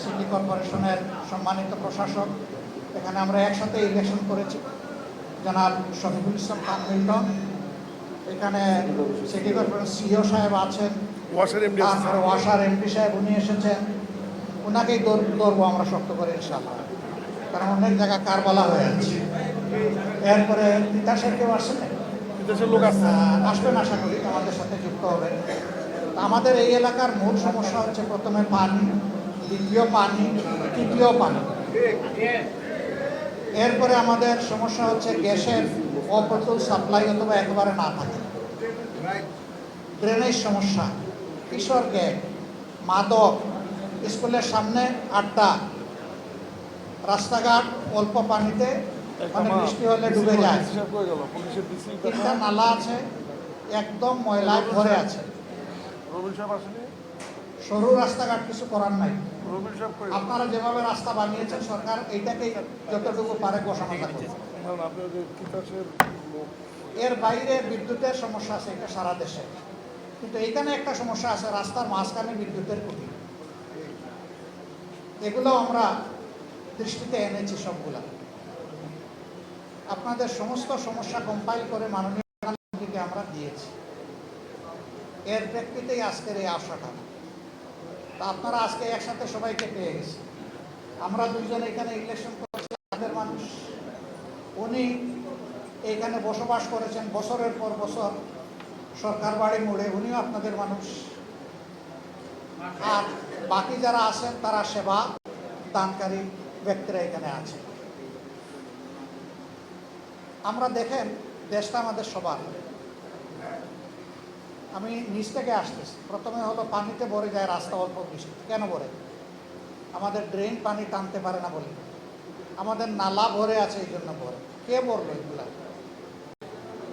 City কর্পোরেশনের সম্মানিত প্রশাসক, এখানে আমরা একসাথে ইলেকশন করেছি, জনাব শফিকুল ইসলাম খান মিল্টন, এখানে সিটি কর্পোরেশন সিও সাহেব আছেন, তারপরে ওয়াসার এমপি সাহেব উনি এসেছেন, ওনাকেই ধরবো আমরা শক্ত করে ইনশাআল্লাহ, কারণ অনেক জায়গায় কারবালা হয়ে আছে। এরপরে তিতাসের কেউ আসেন, লোক আসবেন আশা করি আমাদের সাথে যুক্ত হবে। আমাদের এই এলাকার মূল সমস্যা হচ্ছে প্রথমে পানি, দ্বিতীয় পানি, তৃতীয় পানি। এরপরে আমাদের সমস্যা হচ্ছে গ্যাসের অপ্রতুল সাপ্লাই অথবা একেবারে না থাকে, ড্রেনেজ সমস্যা, কিশোর গ্যাং, মাদক, স্কুলের সামনে আড্ডা, রাস্তাঘাট অল্প পানিতে মানে বৃষ্টি হলে ডুবে যায়, তিনটা নালা আছে একদম ময়লায় ভরে আছে, সরু রাস্তাঘাট, কিছু করার নাই। আপনারা যেভাবে রাস্তা বানিয়েছেন সরকার এইটাকেই যতটুকু পারে ঘোষণা করছে। এর বাইরে বিদ্যুতের সমস্যা আছে, এটা সারা দেশে, কিন্তু এইখানে একটা সমস্যা আছে, রাস্তার মাঝখানে বিদ্যুতের খুঁটি। এগুলো আমরা দৃষ্টিতে এনেছি সবগুলা। আপনাদের সমস্ত সমস্যা কম্পাইল করে মাননীয় প্রধানমন্ত্রীকে আমরা দিয়েছি। এর প্রেক্ষিতেই আজকের এই আশাটা। তা আপনারা আজকে একসাথে সবাইকে পেয়ে গেছি। আমরা দুইজন এখানে ইলেকশন করেছি, আমাদের মানুষ, উনি এইখানে বসবাস করেছেন বছরের পর বছর, সরকার বাড়ি মোড়ে, উনিও আপনাদের মানুষ। আর বাকি যারা আছেন তারা সেবা দানকারী ব্যক্তিরা এখানে আছে। আমরা দেখেন দেশটা আমাদের সবার। আমি নিচ থেকে আসতেছি, প্রথমে হলো পানিতে ভরে যায় রাস্তা অল্প বৃষ্টি। কেন ভরে? আমাদের ড্রেন পানি টানতে পারে না বলে, আমাদের নালা ভরে আছে এই জন্য ভরে। কে ভরলো এগুলা?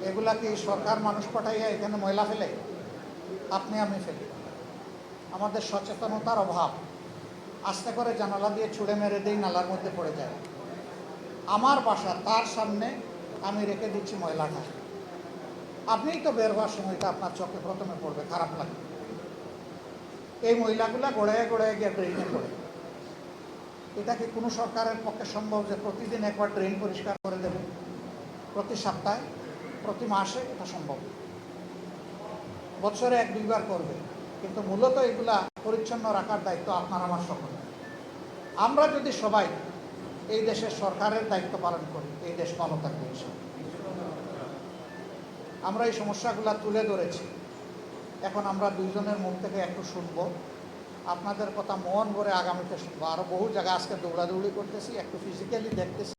এগুলা কি সরকার মানুষ পাঠাইয়া এখানে ময়লা ফেলে? আপনি আমি ফেলি। আমাদের সচেতনতার অভাব। আস্তে করে জানালা দিয়ে ছুঁড়ে মেরে দিই, নালার মধ্যে পড়ে যায়। আমার বাসা, তার সামনে আমি রেখে দিচ্ছি ময়লাটা। আপনিই তো বের হওয়ার সময়টা আপনার চোখে প্রথমে পড়বে, খারাপ লাগে। এই ময়লাগুলা গড়ায় গড়ায় গিয়ে ড্রেনে পড়ে। এটা কি কোনো সরকারের পক্ষে সম্ভব যে প্রতিদিন একবার ড্রেন পরিষ্কার করে দেবে? প্রতি সপ্তাহে, প্রতি মাসে? এটা সম্ভব। বছরে 1-2 বার করবে, কিন্তু মূলত এগুলা পরিচ্ছন্ন রাখার দায়িত্ব আপনার আমার সকল। আমরা যদি সবাই এই দেশের সরকারের দায়িত্ব পালন করি, এই দেশ ভালো থাকবে। আমরা এই সমস্যাগুলো তুলে ধরেছি, এখন আমরা দুইজনের মুখ থেকে একটু শুনবো, আপনাদের কথা মন ভরে আগামীতে শুনবো। আরও বহু জায়গায় আজকে দৌড়াদৌড়ি করতেছি, একটু ফিজিক্যালি দেখতেছি,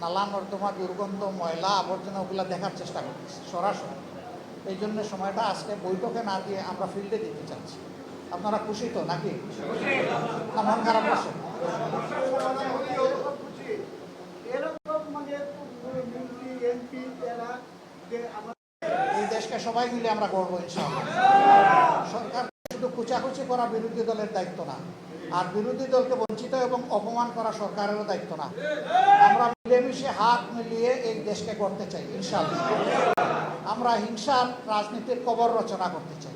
নালা নর্দমা, দুর্গন্ধ, ময়লা, আবর্জনা, ওগুলো দেখার চেষ্টা করতেছি সরাসরি। এই জন্য সময়টা আজকে বৈঠকে না দিয়ে আমরা ফিল্ডে দিতে চাচ্ছি। আপনারা খুশি তো নাকি? না মন খারাপ আছে? এই দেশকে সবাই মিলে আমরা গড়বো ইনশাআল্লাহ। সরকার শুধু কুচাকুচি করা বিরোধী দলের দায়িত্ব না, আর বিরোধী দলকে বঞ্চিত এবং অপমান করা সরকারেরও দায়িত্ব না। আমরা মিলেমিশে হাত মিলিয়ে এই দেশকে গড়তে চাই ইনশাআল্লাহ। আমরা হিংসার রাজনীতির কবর রচনা করতে চাই,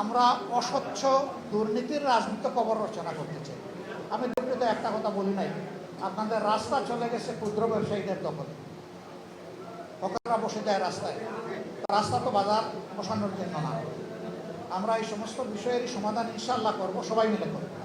আমরা অস্বচ্ছ দুর্নীতির রাজনীতি কবর রচনা করতে চাই। আমি দুঃখিত একটা কথা বলি নাই, আপনাদের রাস্তা চলে গেছে ক্ষুদ্র ব্যবসায়ীদের দখলে, হকাররা বসে যায় রাস্তায়। রাস্তা তো বাজার বসানোর জন্য না। আমরা এই সমস্ত বিষয়েরই সমাধান ইনশাআল্লাহ করবো, সবাই মিলে করবো।